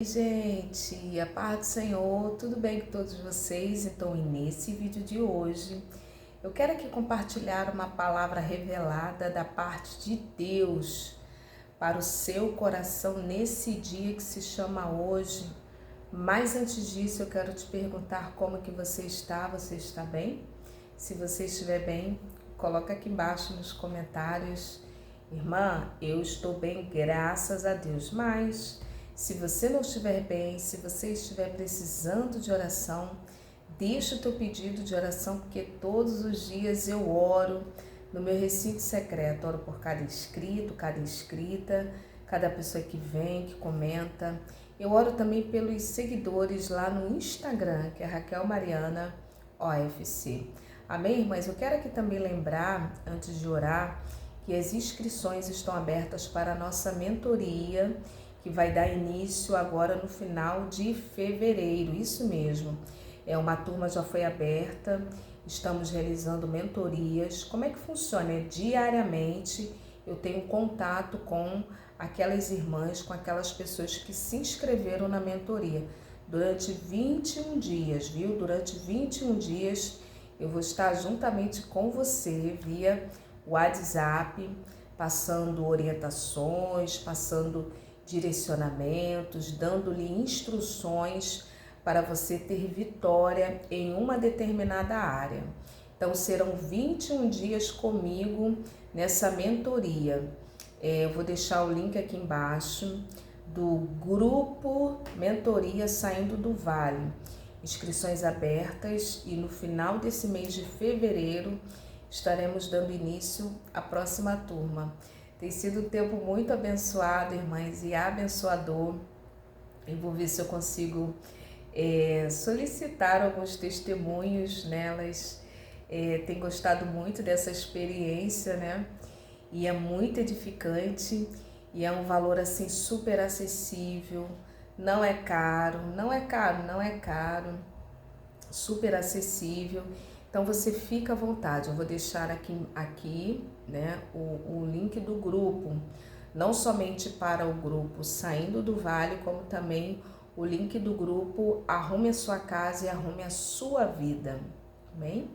Gente, a paz do Senhor, tudo bem com todos vocês? Então, nesse vídeo de hoje, eu quero aqui compartilhar uma palavra revelada da parte de Deus para o seu coração nesse dia que se chama hoje. Mas antes disso, eu quero te perguntar como que você está. Você está bem? Se você estiver bem, coloca aqui embaixo nos comentários. Irmã, eu estou bem, graças a Deus. Mas se você não estiver bem, se você estiver precisando de oração, deixa o teu pedido de oração, porque todos os dias eu oro no meu recinto secreto. Oro por cada inscrito, cada inscrita, cada pessoa que vem, que comenta. Eu oro também pelos seguidores lá no Instagram, que é Raquel Mariana OFC. Amém, irmãs? Eu quero aqui também lembrar, antes de orar, que as inscrições estão abertas para a nossa mentoria, que vai dar início agora no final de fevereiro. Isso mesmo, uma turma já foi aberta, estamos realizando mentorias. Como é que funciona? Diariamente eu tenho contato com aquelas irmãs, com aquelas pessoas que se inscreveram na mentoria. Durante 21 dias, viu? Durante 21 dias eu vou estar juntamente com você via WhatsApp, passando orientações, passando direcionamentos, dando-lhe instruções para você ter vitória em uma determinada área. Então serão 21 dias comigo nessa mentoria. Eu vou deixar o link aqui embaixo do grupo Mentoria Saindo do Vale. Inscrições abertas e no final desse mês de fevereiro estaremos dando início à próxima turma. Tem sido um tempo muito abençoado, irmãs, e abençoador. Eu vou ver se eu consigo solicitar alguns testemunhos nelas. Tenho gostado muito dessa experiência, né? E é muito edificante e é um valor assim super acessível. Não é caro, super acessível. Então você fica à vontade. Eu vou deixar aqui né, o link do grupo, não somente para o grupo Saindo do Vale, como também o link do grupo Arrume a Sua Casa e Arrume a Sua Vida. Amém?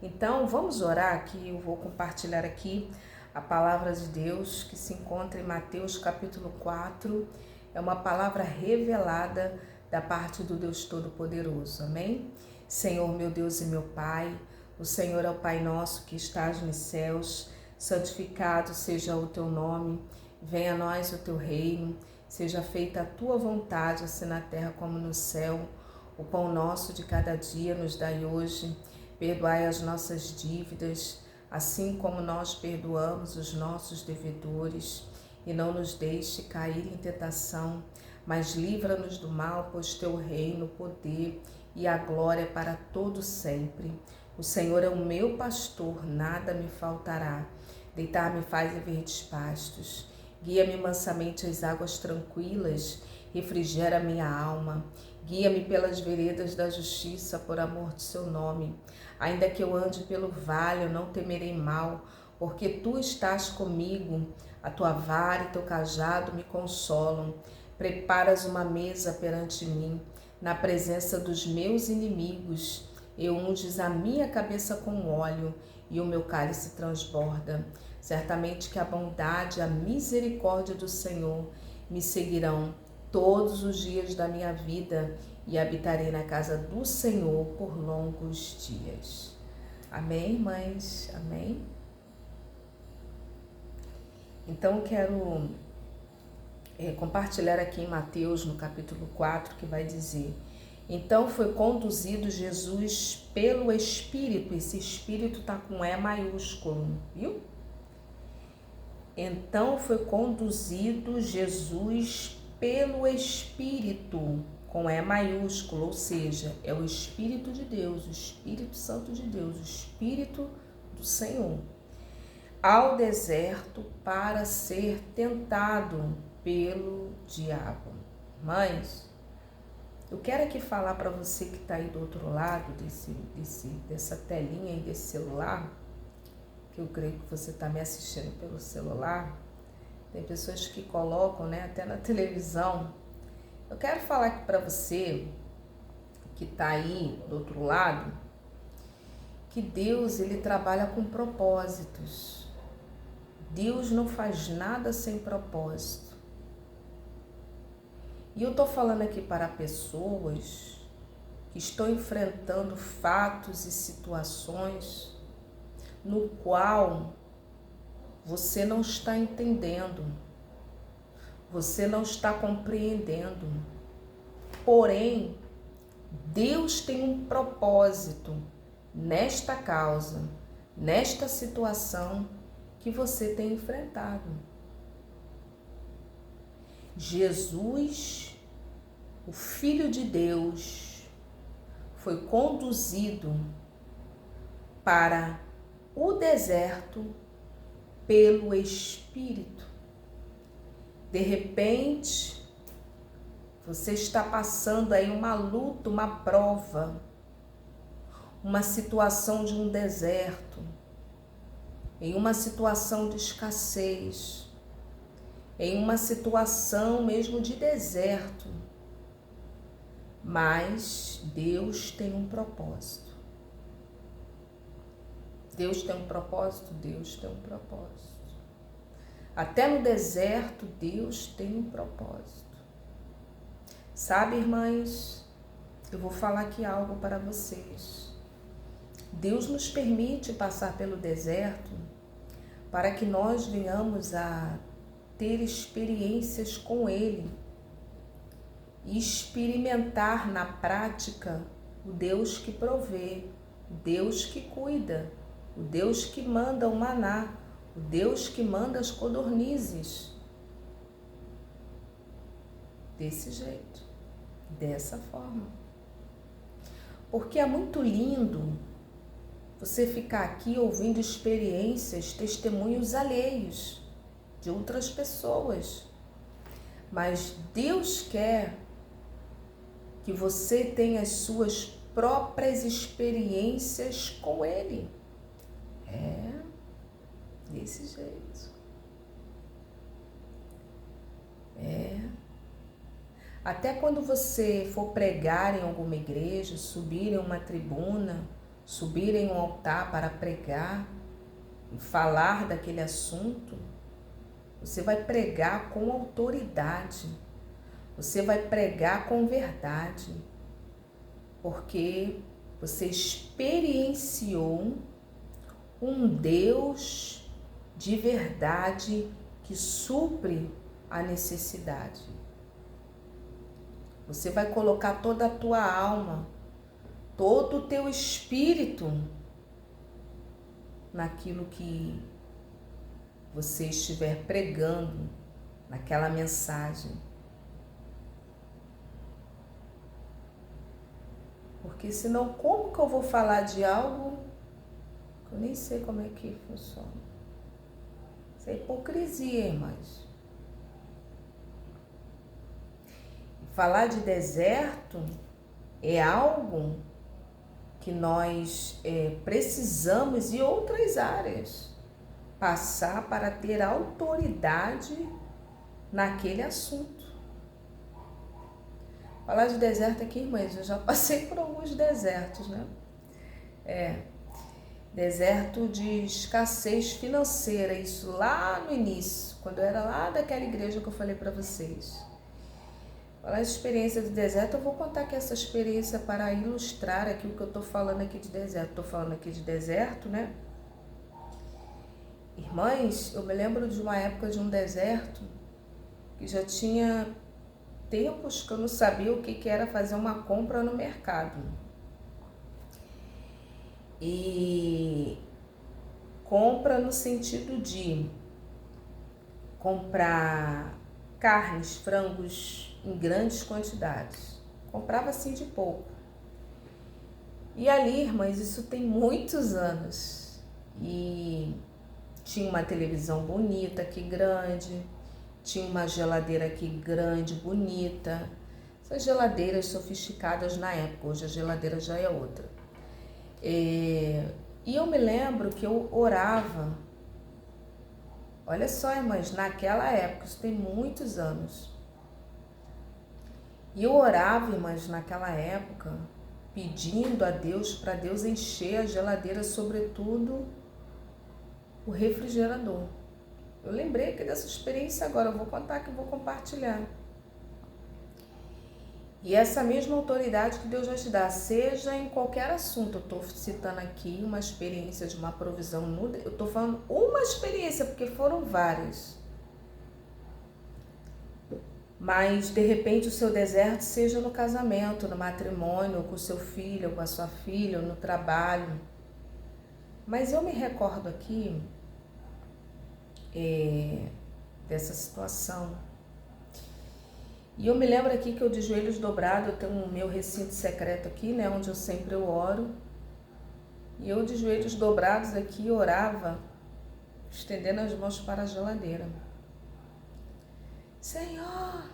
Então vamos orar aqui. Eu vou compartilhar aqui a palavra de Deus que se encontra em Mateus capítulo 4. É uma palavra revelada da parte do Deus Todo-Poderoso. Amém? Senhor, meu Deus e meu Pai, o Senhor é o Pai nosso que estás nos céus, santificado seja o teu nome, venha a nós o teu reino, seja feita a tua vontade, assim na terra como no céu. O pão nosso de cada dia nos dai hoje, perdoai as nossas dívidas, assim como nós perdoamos os nossos devedores, e não nos deixe cair em tentação, mas livra-nos do mal, pois teu reino, o poder e a glória para todo sempre. O Senhor é o meu pastor, nada me faltará. Deitar-me faz em verdes pastos. Guia-me mansamente às águas tranquilas, refrigera minha alma. Guia-me pelas veredas da justiça, por amor de seu nome. Ainda que eu ande pelo vale, eu não temerei mal, porque tu estás comigo. A tua vara e teu cajado me consolam. Preparas uma mesa perante mim, na presença dos meus inimigos. Eu unges a minha cabeça com óleo e o meu cálice transborda. Certamente que a bondade e a misericórdia do Senhor me seguirão todos os dias da minha vida e habitarei na casa do Senhor por longos dias. Amém, irmãs? Amém? Então eu quero compartilhar aqui em Mateus, no capítulo 4, que vai dizer: então foi conduzido Jesus pelo Espírito. Esse Espírito está com E maiúsculo, viu? Então foi conduzido Jesus pelo Espírito, com E maiúsculo, ou seja, é o Espírito de Deus, o Espírito Santo de Deus, o Espírito do Senhor, ao deserto para ser tentado pelo diabo. Mas eu quero aqui falar para você que está aí do outro lado dessa telinha aí desse celular, que eu creio que você está me assistindo pelo celular. Tem pessoas que colocam, né, até na televisão, Eu quero falar aqui para você que está aí do outro lado, que Deus, ele trabalha com propósitos. Deus não faz nada sem propósito. E eu tô falando aqui para pessoas que estão enfrentando fatos e situações no qual você não está entendendo, você não está compreendendo. Porém, Deus tem um propósito nesta causa, nesta situação que você tem enfrentado. Jesus, o Filho de Deus, foi conduzido para o deserto pelo Espírito. De repente, você está passando aí uma luta, uma prova, uma situação de um deserto, em uma situação de escassez, em uma situação mesmo de deserto. Mas Deus tem um propósito. Deus tem um propósito? Deus tem um propósito. Até no deserto, Deus tem um propósito. Sabe, irmãs, eu vou falar aqui algo para vocês. Deus nos permite passar pelo deserto para que nós venhamos a ter experiências com Ele e experimentar na prática o Deus que provê, o Deus que cuida, o Deus que manda o maná, o Deus que manda as codornizes. Desse jeito, dessa forma. Porque é muito lindo você ficar aqui ouvindo experiências, testemunhos alheios de outras pessoas. Mas Deus quer que você tenha as suas próprias experiências com Ele. É, desse jeito. É. Até quando você for pregar em alguma igreja, subir em uma tribuna, subir em um altar para pregar e falar daquele assunto, você vai pregar com autoridade, você vai pregar com verdade, porque você experienciou um Deus de verdade que supre a necessidade. Você vai colocar toda a tua alma, todo o teu espírito naquilo que você estiver pregando, naquela mensagem. Porque senão, como que eu vou falar de algo que eu nem sei como é que funciona? Isso é hipocrisia, irmãs. Falar de deserto é algo que nós precisamos em outras áreas passar para ter autoridade naquele assunto. Falar de deserto aqui, irmãs, eu já passei por alguns desertos, né? Deserto de escassez financeira, isso lá no início, quando eu era lá daquela igreja que eu falei para vocês. Falar de experiência de deserto, eu vou contar aqui essa experiência para ilustrar aqui o que eu estou falando aqui de deserto. Estou falando aqui de deserto, né? Irmãs, eu me lembro de uma época de um deserto que já tinha tempos que eu não sabia o que era fazer uma compra no mercado. E compra no sentido de comprar carnes, frangos em grandes quantidades. Comprava assim de pouco. E ali, irmãs, isso tem muitos anos. E tinha uma televisão bonita aqui, grande. Tinha uma geladeira aqui grande, bonita. Essas geladeiras sofisticadas na época, hoje a geladeira já é outra. E eu me lembro que eu orava. Olha só, irmãs, naquela época, isso tem muitos anos. E eu orava, irmãs, naquela época, pedindo a Deus, para Deus encher a geladeira, sobretudo o refrigerador. Eu lembrei aqui dessa experiência agora, eu vou contar que eu vou compartilhar. E essa mesma autoridade que Deus vai te dar, seja em qualquer assunto, eu estou citando aqui uma experiência de uma provisão, eu estou falando uma experiência, porque foram várias. Mas, de repente, o seu deserto seja no casamento, no matrimônio, com o seu filho, ou com a sua filha, ou no trabalho. Mas eu me recordo aqui dessa situação. E eu me lembro aqui que eu de joelhos dobrados, eu tenho o meu recinto secreto aqui, né, onde eu sempre oro. E eu de joelhos dobrados aqui orava, estendendo as mãos para a geladeira. Senhor,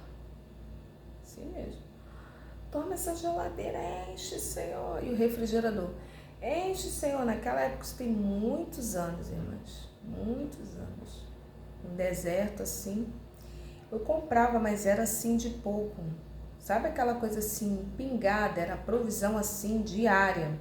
assim mesmo, toma essa geladeira, enche, Senhor. E o refrigerador, enche, Senhor. Naquela época, isso tem muitos anos, irmãs, muitos anos. Um deserto assim. Eu comprava, mas era assim de pouco. Sabe aquela coisa assim, pingada, era provisão assim, diária.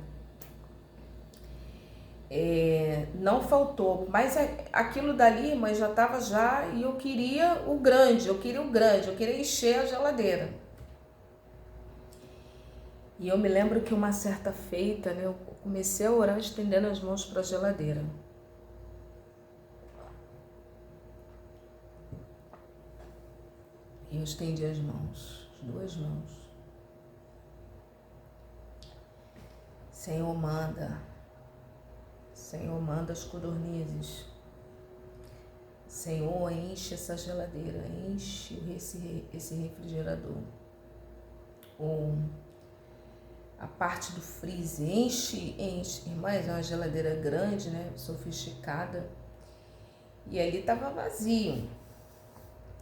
Não faltou, mas aquilo dali, mas já estava já, e eu queria o grande, eu queria encher a geladeira. E eu me lembro que uma certa feita, né, eu comecei a orar estendendo as mãos para a geladeira. E eu estendi as mãos, as duas mãos. Senhor, manda as codornizes. Senhor, enche essa geladeira, enche esse refrigerador. Ou a parte do freezer, enche. Irmãs, é uma geladeira grande, né, sofisticada. E ali estava vazio.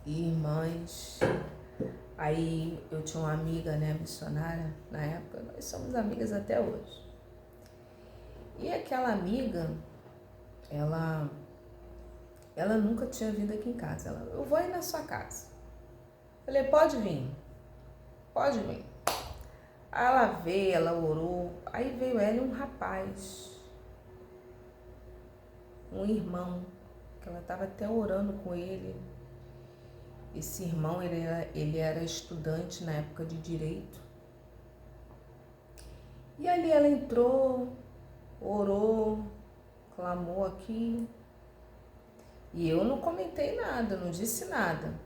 E, irmãs, aí eu tinha uma amiga, né, missionária, na época, nós somos amigas até hoje. E aquela amiga, ela nunca tinha vindo aqui em casa. Eu vou ir na sua casa. Falei, pode vir. Aí ela veio, ela orou. Aí veio ela e um rapaz, um irmão, que ela estava até orando com ele. Esse irmão, ele era estudante na época de direito. E ali ela entrou, orou, clamou aqui. E eu não comentei nada, não disse nada.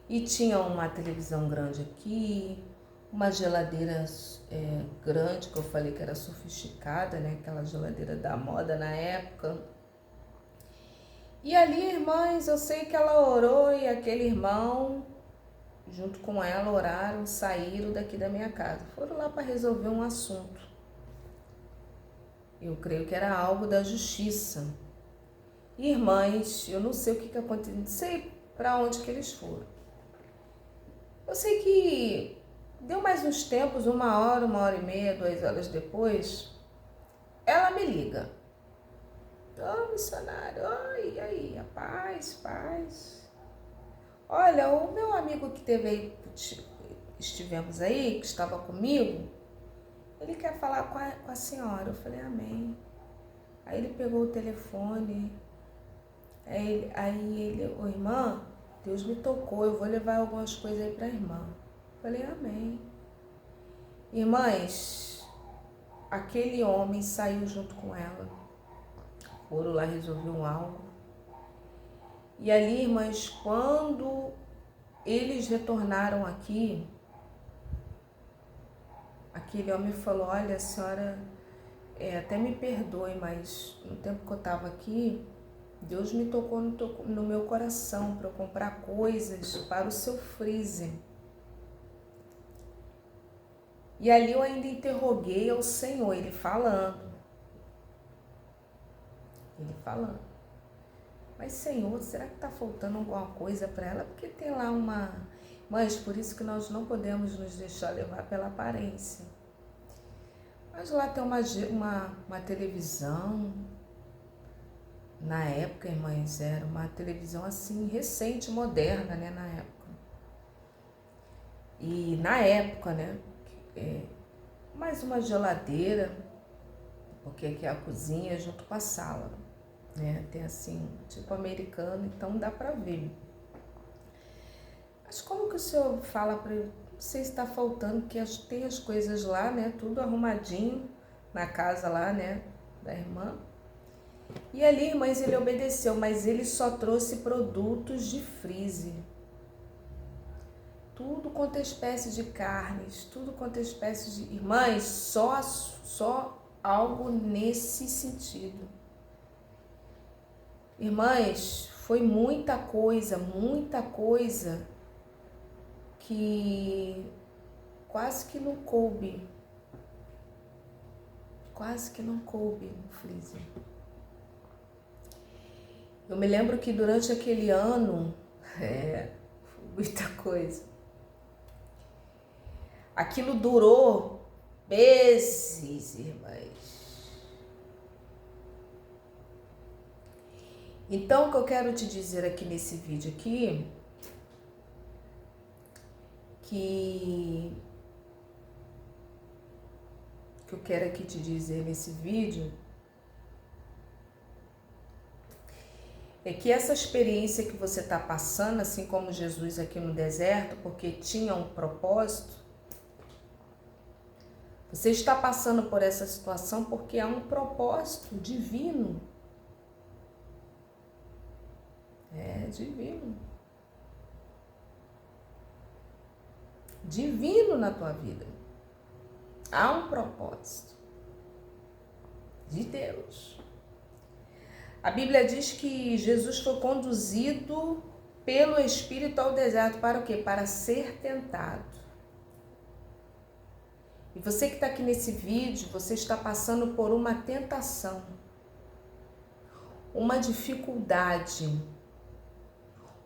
E tinha uma televisão grande aqui, uma geladeira grande, que eu falei que era sofisticada, né? Aquela geladeira da moda na época. E ali, irmãs, eu sei que ela orou e aquele irmão, junto com ela, oraram, saíram daqui da minha casa. Foram lá para resolver um assunto. Eu creio que era algo da justiça. Irmãs, eu não sei o que aconteceu, não sei para onde que eles foram. Eu sei que deu mais uns tempos, 1 hora e meia, 2 horas depois, ela me liga. Ô, missionário, oi, e aí, a paz. Olha, o meu amigo que teve aí, estivemos aí, que estava comigo, ele quer falar com a senhora. Eu falei, amém. Aí ele pegou o telefone, aí ele, ô irmã, Deus me tocou, eu vou levar algumas coisas aí para a irmã. Eu falei, amém. Irmãs, aquele homem saiu junto com ela. Foram lá resolver algo. E ali, irmãs, quando eles retornaram aqui, aquele homem falou, olha, a senhora até me perdoe, mas no tempo que eu estava aqui, Deus me tocou no meu coração para eu comprar coisas para o seu freezer. E ali eu ainda interroguei ao Senhor, ele falando. Mas Senhor, será que está faltando alguma coisa para ela? Porque tem lá uma... Mas por isso que nós não podemos nos deixar levar pela aparência. Mas lá tem uma televisão. Na época, irmãs, era uma televisão assim, recente, moderna, né, na época. E na época, né, mais uma geladeira, porque aqui é a cozinha junto com a sala, né, tem assim, tipo americano, então dá pra ver. Mas como que o senhor fala para ele? Não sei se está faltando, porque tem as coisas lá, né, tudo arrumadinho na casa lá, né, da irmã. E ali, irmãs, ele obedeceu, mas ele só trouxe produtos de freezer. Tudo quanto é espécie de carnes, tudo quanto é espécie de... Irmãs, só algo nesse sentido. Irmãs, foi muita coisa que quase que não coube no freezer. Eu me lembro que durante aquele ano, muita coisa. Aquilo durou meses, irmãs. Então, o que eu quero te dizer aqui nesse vídeo aqui, que eu quero aqui te dizer nesse vídeo, é que essa experiência que você está passando, assim como Jesus aqui no deserto, porque tinha um propósito, você está passando por essa situação porque há um propósito divino. É divino. Divino na tua vida. Há um propósito de Deus. A Bíblia diz que Jesus foi conduzido pelo Espírito ao deserto para o quê? Para ser tentado. E você que está aqui nesse vídeo, você está passando por uma tentação, uma dificuldade,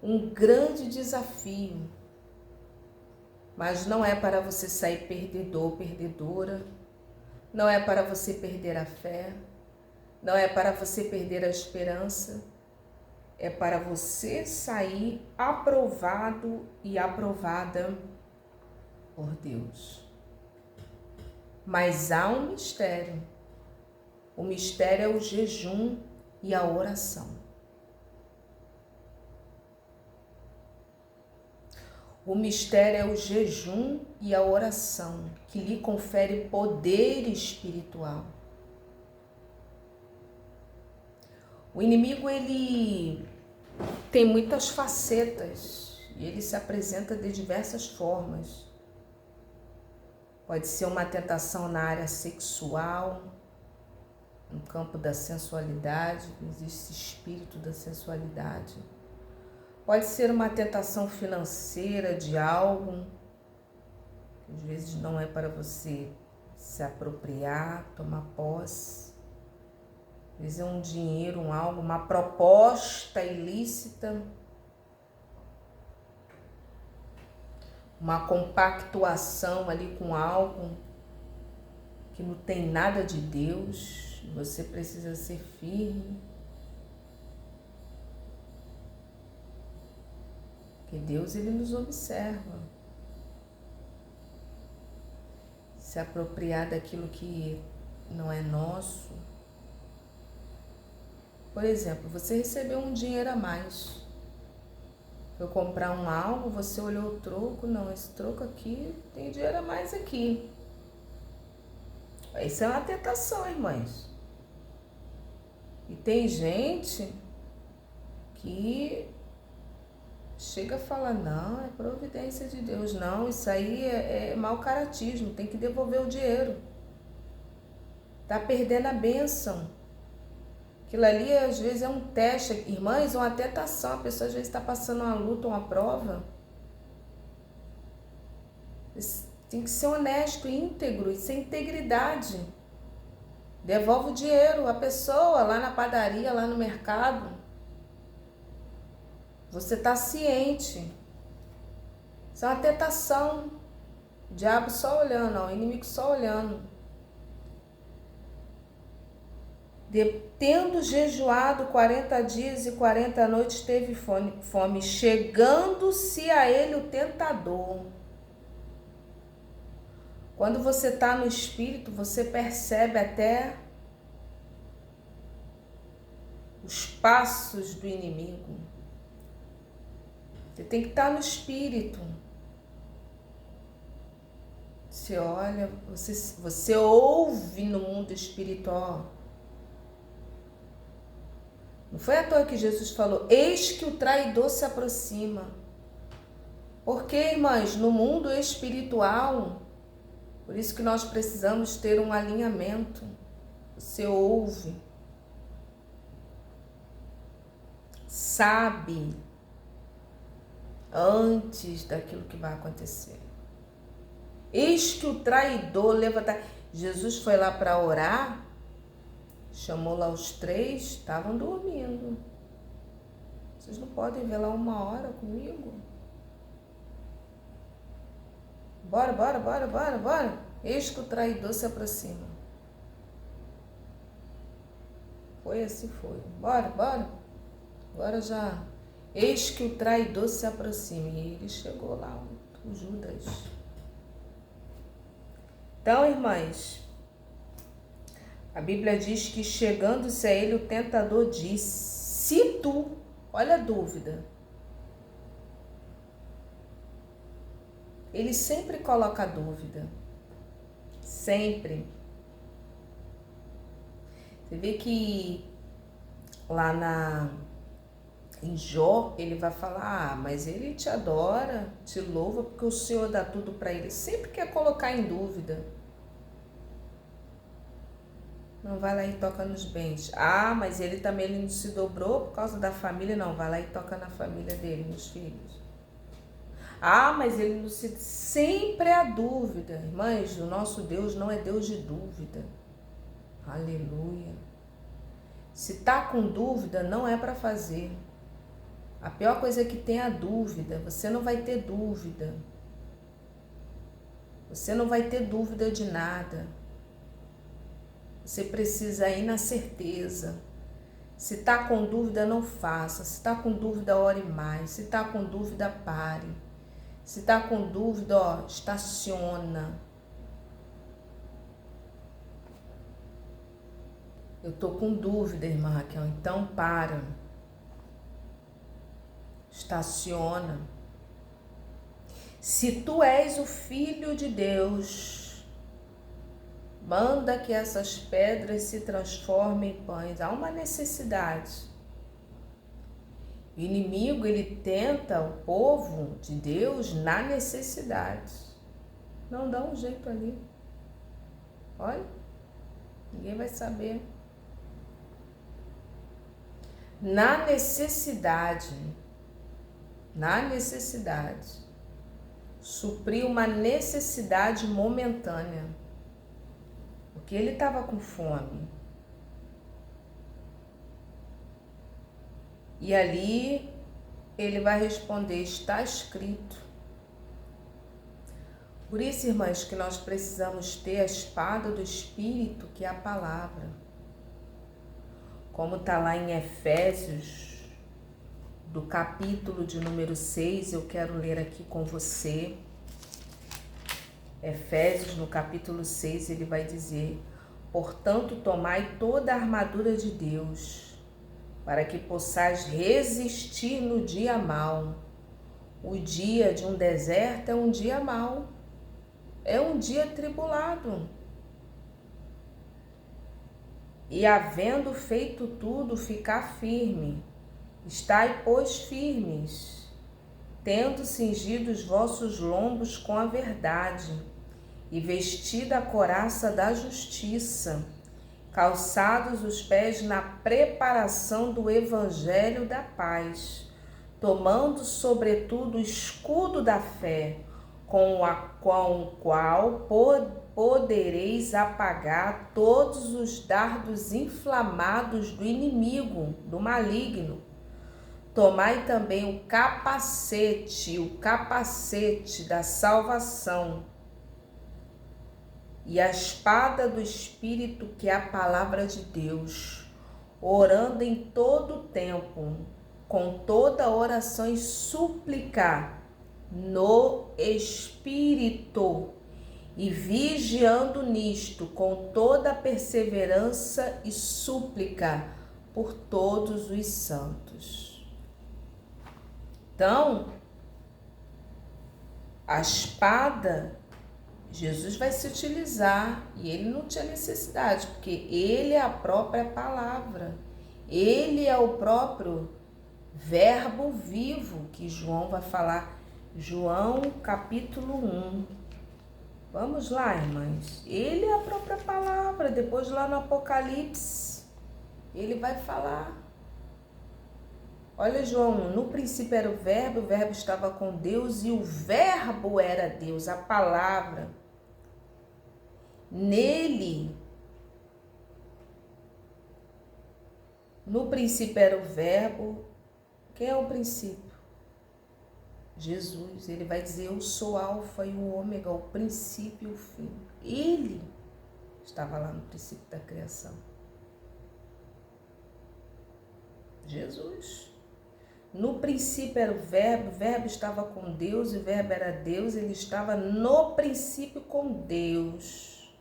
um grande desafio. Mas não é para você sair perdedor, perdedora, não é para você perder a fé, não é para você perder a esperança, é para você sair aprovado e aprovada por Deus. Mas há um mistério. O mistério é o jejum e a oração. O mistério é o jejum e a oração, que lhe confere poder espiritual. O inimigo, ele tem muitas facetas e ele se apresenta de diversas formas. Pode ser uma tentação na área sexual, no campo da sensualidade, existe esse espírito da sensualidade. Pode ser uma tentação financeira de algo, que às vezes não é para você se apropriar, tomar posse. Às vezes é um dinheiro, um algo, uma proposta ilícita, uma compactuação ali com algo que não tem nada de Deus. Você precisa ser firme. Porque Deus, ele nos observa. Se apropriar daquilo que não é nosso. Por exemplo, você recebeu um dinheiro a mais. Foi comprar um algo, você olhou o troco, não, esse troco aqui tem dinheiro a mais aqui. Isso é uma tentação, irmãs. E tem gente que chega a falar, não, é providência de Deus. Não, isso aí é mau caratismo, tem que devolver o dinheiro. Tá perdendo a bênção. Aquilo ali, às vezes, é um teste. Irmãs, uma tentação. A pessoa, às vezes, está passando uma luta, uma prova. Tem que ser honesto, íntegro, isso é integridade. Devolve o dinheiro. A pessoa, lá na padaria, lá no mercado, você está ciente. Isso é uma tentação. O diabo só olhando, ó, o inimigo só olhando. Tendo jejuado 40 dias e 40 noites, teve fome, chegando-se a ele o tentador. Quando você está no Espírito, você percebe até os passos do inimigo. Você tem que estar no Espírito. Você olha, você ouve no mundo espiritual. Não foi à toa que Jesus falou: eis que o traidor se aproxima. Porque, irmãs, no mundo espiritual, por isso que nós precisamos ter um alinhamento. Você ouve, sabe antes daquilo que vai acontecer. Eis que o traidor levanta. Jesus foi lá para orar, chamou lá os 3, estavam dormindo. Vocês não podem velar 1 hora comigo? Bora. Eis que o traidor se aproxima. Foi assim, foi. Bora. Agora já. Eis que o traidor se aproxima. E ele chegou lá, o Judas. Então, irmãs, a Bíblia diz que chegando-se a ele, o tentador disse: se tu, olha a dúvida. Ele sempre coloca dúvida. Sempre. Você vê que lá em Jó, ele vai falar: mas ele te adora, te louva, porque o Senhor dá tudo para ele. Sempre quer colocar em dúvida. Não, vai lá e toca nos bens. Mas ele também não se dobrou por causa da família. Não, vai lá e toca na família dele, nos filhos. Mas ele não se... Sempre há dúvida. Irmãs, o nosso Deus não é Deus de dúvida. Aleluia. Se tá com dúvida, não é para fazer. A pior coisa é que tem a dúvida. Você não vai ter dúvida. Você não vai ter dúvida de nada. Você precisa ir na certeza. Se tá com dúvida, não faça. Se tá com dúvida, ore mais. Se tá com dúvida, pare. Se tá com dúvida, estaciona. Eu tô com dúvida, irmã Raquel, então para. Estaciona. Se tu és o Filho de Deus, manda que essas pedras se transformem em pães. Há uma necessidade. O inimigo, ele tenta o povo de Deus na necessidade. Não dá um jeito ali. Olha, ninguém vai saber. Na necessidade, suprir uma necessidade momentânea. Porque ele estava com fome. E ali ele vai responder: está escrito. Por isso, irmãs, que nós precisamos ter a espada do Espírito, que é a palavra. Como está lá em Efésios, do capítulo de número 6, eu quero ler aqui com você. Efésios, no capítulo 6, ele vai dizer: portanto, tomai toda a armadura de Deus, para que possais resistir no dia mau. O dia de um deserto é um dia mau, é um dia tribulado. E havendo feito tudo, ficar firme. Estai, pois, firmes, tendo cingido os vossos lombos com a verdade, e vestida a couraça da justiça, calçados os pés na preparação do evangelho da paz, tomando sobretudo o escudo da fé, com o qual podereis apagar todos os dardos inflamados do inimigo, do maligno. Tomai também o capacete da salvação, e a espada do Espírito, que é a palavra de Deus, orando em todo o tempo, com toda oração e súplica no Espírito, e vigiando nisto com toda a perseverança e súplica por todos os santos. Então, a espada, Jesus vai se utilizar e ele não tinha necessidade, porque ele é a própria palavra, ele é o próprio verbo vivo que João vai falar, João capítulo 1. Vamos lá, irmãs. Ele é a própria palavra. Depois lá no Apocalipse, ele vai falar. Olha, João, no princípio era o verbo estava com Deus e o verbo era Deus, a palavra. Nele, no princípio era o verbo. Quem é o princípio? Jesus. Ele vai dizer, eu sou o alfa e o ômega, o princípio e o fim. Ele estava lá no princípio da criação. Jesus. No princípio era o verbo estava com Deus, e o verbo era Deus, ele estava no princípio com Deus.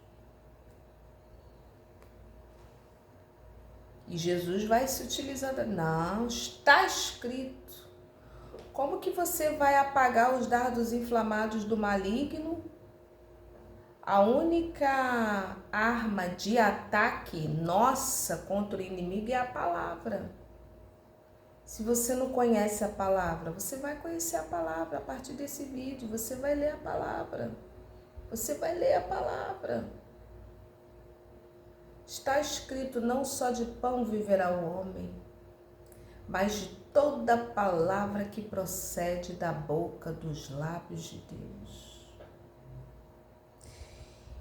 E Jesus vai se utilizar, não, está escrito. Como que você vai apagar os dardos inflamados do maligno? A única arma de ataque nossa contra o inimigo é a palavra. Se você não conhece a palavra, você vai conhecer a palavra a partir desse vídeo. Você vai ler a palavra. Você vai ler a palavra. Está escrito, não só de pão viverá o homem, mas de toda palavra que procede da boca, dos lábios de Deus.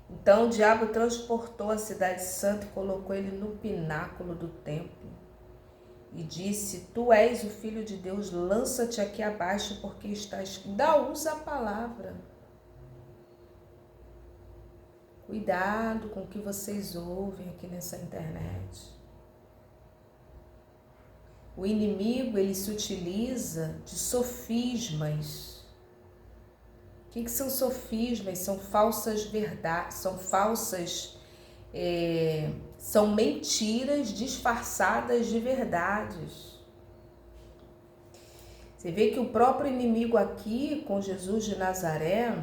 Então o diabo transportou a cidade santa e colocou ele no pináculo do templo e disse, tu és o Filho de Deus, lança-te aqui abaixo, porque está escrito. Usa a palavra. Cuidado com o que vocês ouvem aqui nessa internet. O inimigo, ele se utiliza de sofismas. O que são sofismas? São falsas verdades, são mentiras disfarçadas de verdades. Você vê que o próprio inimigo aqui, com Jesus de Nazaré,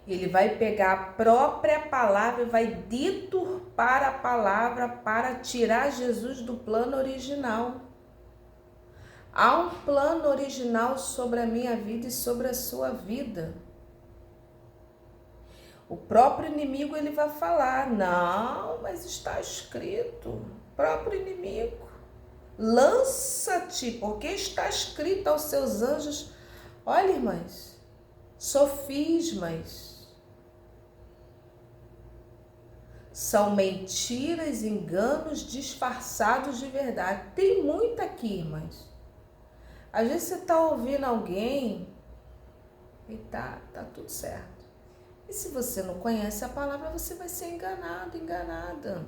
ele vai pegar a própria palavra e vai deturpar a palavra para tirar Jesus do plano original. Há um plano original sobre a minha vida e sobre a sua vida. O próprio inimigo, ele vai falar, não, mas está escrito. O próprio inimigo, lança-te, porque está escrito aos seus anjos. Olha, irmãs, sofismas. São mentiras, enganos disfarçados de verdade. Tem muito aqui, irmãs. Às vezes você está ouvindo alguém e tá tudo certo. E se você não conhece a palavra, você vai ser enganado, enganada.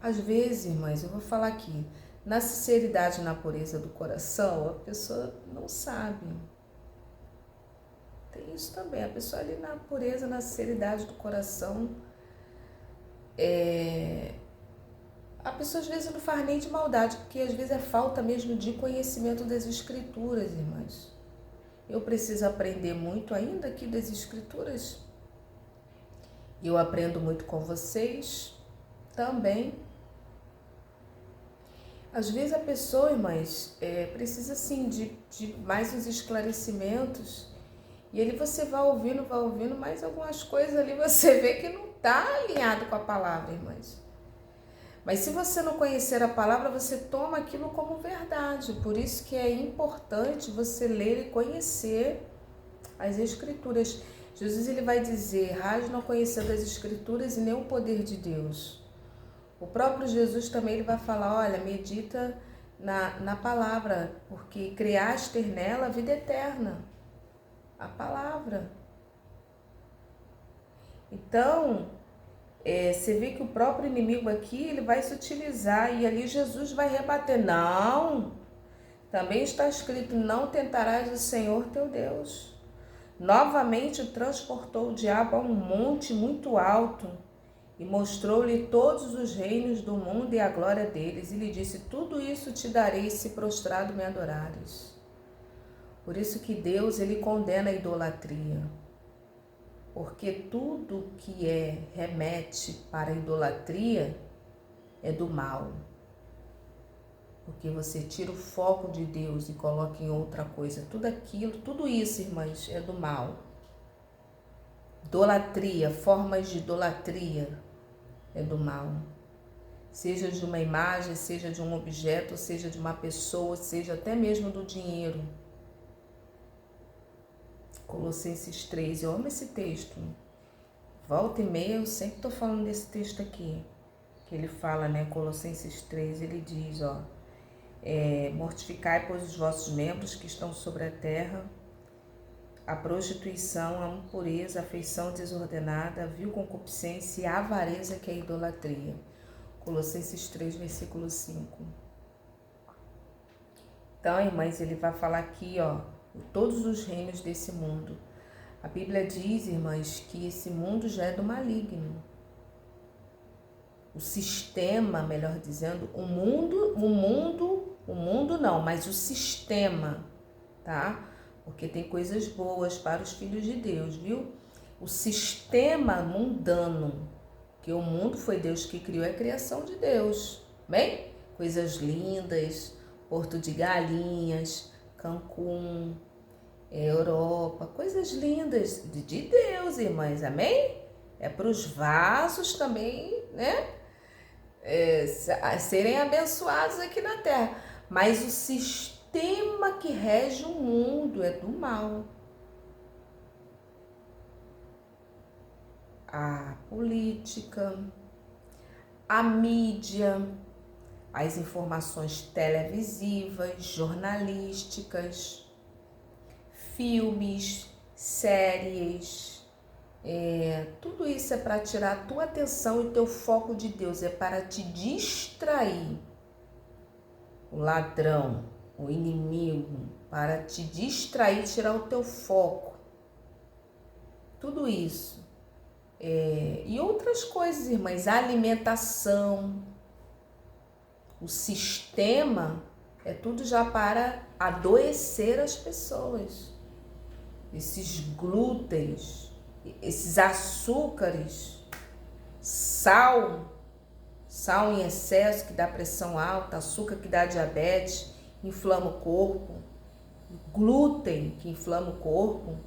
Às vezes, irmãs, eu vou falar aqui, na sinceridade e na pureza do coração, a pessoa não sabe. Tem isso também, a pessoa ali na pureza, na sinceridade do coração, a pessoa às vezes não faz nem de maldade, porque às vezes é falta mesmo de conhecimento das escrituras, irmãs. Eu preciso aprender muito ainda aqui das escrituras. Eu aprendo muito com vocês também. Às vezes a pessoa, irmãs, precisa sim de mais uns esclarecimentos. E ali você vai ouvindo, mas algumas coisas ali você vê que não está alinhado com a palavra, irmãs. Mas se você não conhecer a palavra, você toma aquilo como verdade. Por isso que é importante você ler e conhecer as escrituras. Jesus, ele vai dizer, raiz não conhecendo as escrituras e nem o poder de Deus. O próprio Jesus também ele vai falar, olha, medita na palavra, porque criaste nela a vida eterna. A palavra. Então, você vê que o próprio inimigo aqui, ele vai se utilizar e ali Jesus vai rebater. Não, Também está escrito: não tentarás o Senhor teu Deus. Novamente o transportou o diabo a um monte muito alto e mostrou-lhe todos os reinos do mundo e a glória deles. E lhe disse: tudo isso te darei se prostrado me adorares. Por isso que Deus, ele condena a idolatria. Porque tudo que remete para a idolatria é do mal. Porque você tira o foco de Deus e coloca em outra coisa. Tudo isso, irmãs, é do mal. Idolatria, formas de idolatria é do mal. Seja de uma imagem, seja de um objeto, seja de uma pessoa, seja até mesmo do dinheiro. Colossenses 3, eu amo esse texto. Volta e meia, eu sempre estou falando desse texto aqui. Que ele fala, né? Colossenses 3, ele diz, mortificai, pois, os vossos membros que estão sobre a terra, a prostituição, a impureza, a afeição desordenada, a vil concupiscência e a avareza, que é a idolatria. Colossenses 3, versículo 5. Então, irmãs, ele vai falar aqui, todos os reinos desse mundo. A Bíblia diz, irmãs, que esse mundo já é do maligno. O sistema, melhor dizendo, o mundo não, mas o sistema, tá? Porque tem coisas boas para os filhos de Deus, viu? O sistema mundano, que o mundo foi Deus que criou, é a criação de Deus, bem? Coisas lindas, Porto de Galinhas, Cancún, Europa, coisas lindas de Deus, irmãs, amém? É para os vasos também, né? Serem abençoados aqui na terra. Mas o sistema que rege o mundo é do mal. A política, a mídia, as informações televisivas, jornalísticas, filmes, séries, tudo isso é para tirar a tua atenção e o teu foco de Deus, é para te distrair. O ladrão, o inimigo, para te distrair, tirar o teu foco. Tudo isso. E outras coisas, irmãs, a alimentação, o sistema, é tudo já para adoecer as pessoas. Esses glútens, esses açúcares, sal em excesso que dá pressão alta, açúcar que dá diabetes, inflama o corpo, glúten que inflama o corpo.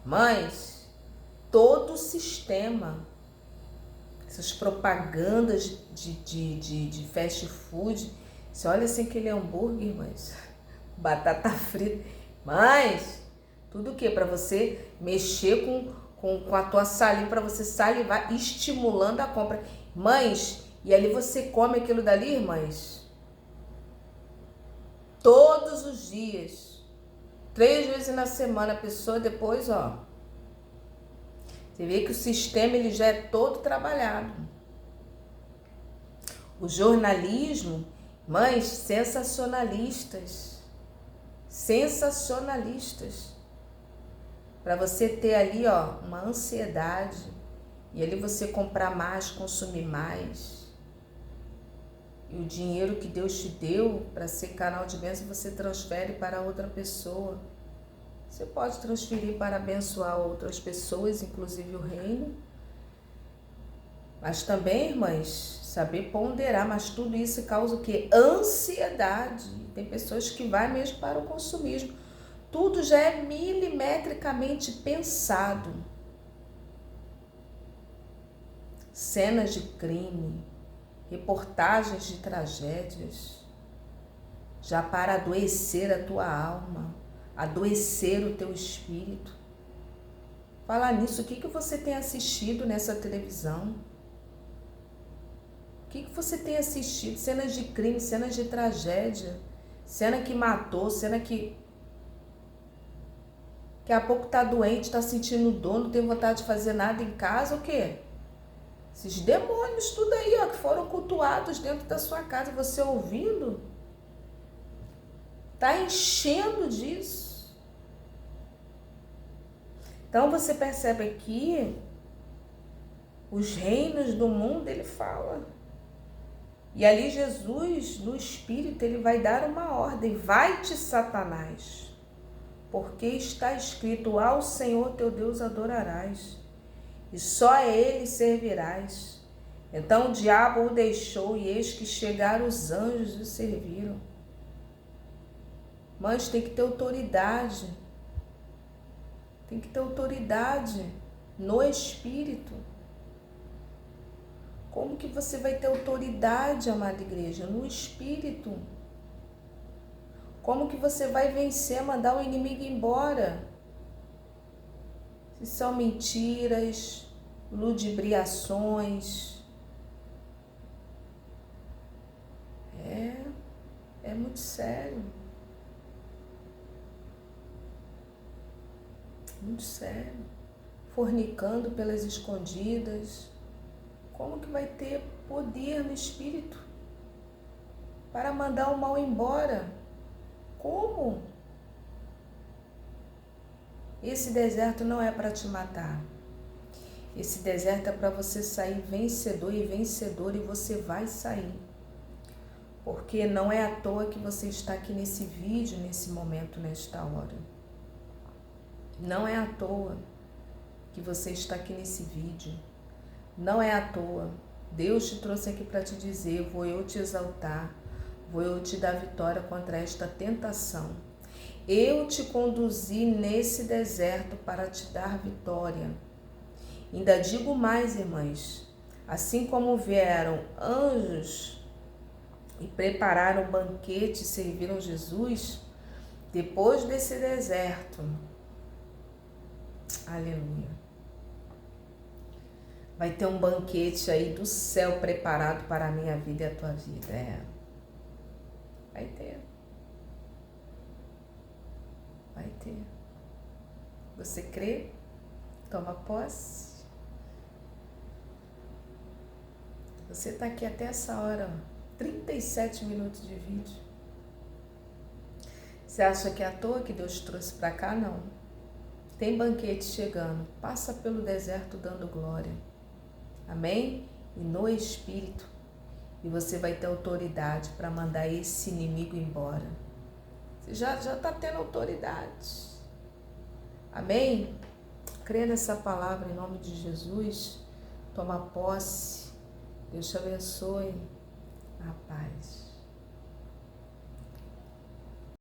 Mas todo o sistema, essas propagandas de fast food, você olha assim aquele hambúrguer, mas batata frita, mas tudo o que? Para você mexer com a tua saliva, para você salivar, estimulando a compra. Mães, e ali você come aquilo dali, irmãs, todos os dias, 3 vezes na semana, a pessoa depois, você vê que o sistema ele já é todo trabalhado. O jornalismo, mães, sensacionalistas, para você ter ali, uma ansiedade, e ali você comprar mais, consumir mais. E o dinheiro que Deus te deu para ser canal de bênção, você transfere para outra pessoa. Você pode transferir para abençoar outras pessoas, inclusive o reino. Mas também, irmãs, saber ponderar, mas tudo isso causa o quê? Ansiedade. Tem pessoas que vão mesmo para o consumismo. Tudo já é milimetricamente pensado. Cenas de crime, reportagens de tragédias, já para adoecer a tua alma, adoecer o teu espírito. Falar nisso, o que você tem assistido nessa televisão? O que você tem assistido? Cenas de crime, cenas de tragédia, cena que matou, cena que daqui a pouco tá doente, tá sentindo dor, não tem vontade de fazer nada em casa, o quê? Esses demônios tudo aí, que foram cultuados dentro da sua casa, você ouvindo, está enchendo disso. Então você percebe aqui os reinos do mundo, ele fala. E ali Jesus, no Espírito, ele vai dar uma ordem: vai-te, Satanás, porque está escrito: ao Senhor teu Deus adorarás, e só a ele servirás. Então o diabo o deixou, e eis que chegaram os anjos e o serviram. Mas tem que ter autoridade. Tem que ter autoridade no Espírito. Como que você vai ter autoridade, amada igreja? No Espírito. Como que você vai vencer, mandar o inimigo embora? Se são mentiras, ludibriações. É muito sério. Muito sério. Fornicando pelas escondidas. Como que vai ter poder no Espírito para mandar o mal embora? Como? Esse deserto não é para te matar. Esse deserto é para você sair vencedor e vencedor, e você vai sair. Porque não é à toa que você está aqui nesse vídeo, nesse momento, nesta hora. Não é à toa que você está aqui nesse vídeo. Não é à toa. Deus te trouxe aqui para te dizer: vou eu te exaltar, vou eu te dar vitória contra esta tentação. Eu te conduzi nesse deserto para te dar vitória. Ainda digo mais, irmãs, assim como vieram anjos e prepararam o banquete e serviram Jesus, depois desse deserto, aleluia, vai ter um banquete aí do céu preparado para a minha vida e a tua vida. Vai ter. Vai ter. Você crê? Toma posse. Você está aqui até essa hora, 37 minutos de vídeo. Você acha que é à toa que Deus trouxe para cá? Não. Tem banquete chegando. Passa pelo deserto dando glória. Amém? E no Espírito. E você vai ter autoridade para mandar esse inimigo embora. Você já está tendo autoridade. Amém? Crê nessa palavra em nome de Jesus. Toma posse. Deus te abençoe. A paz.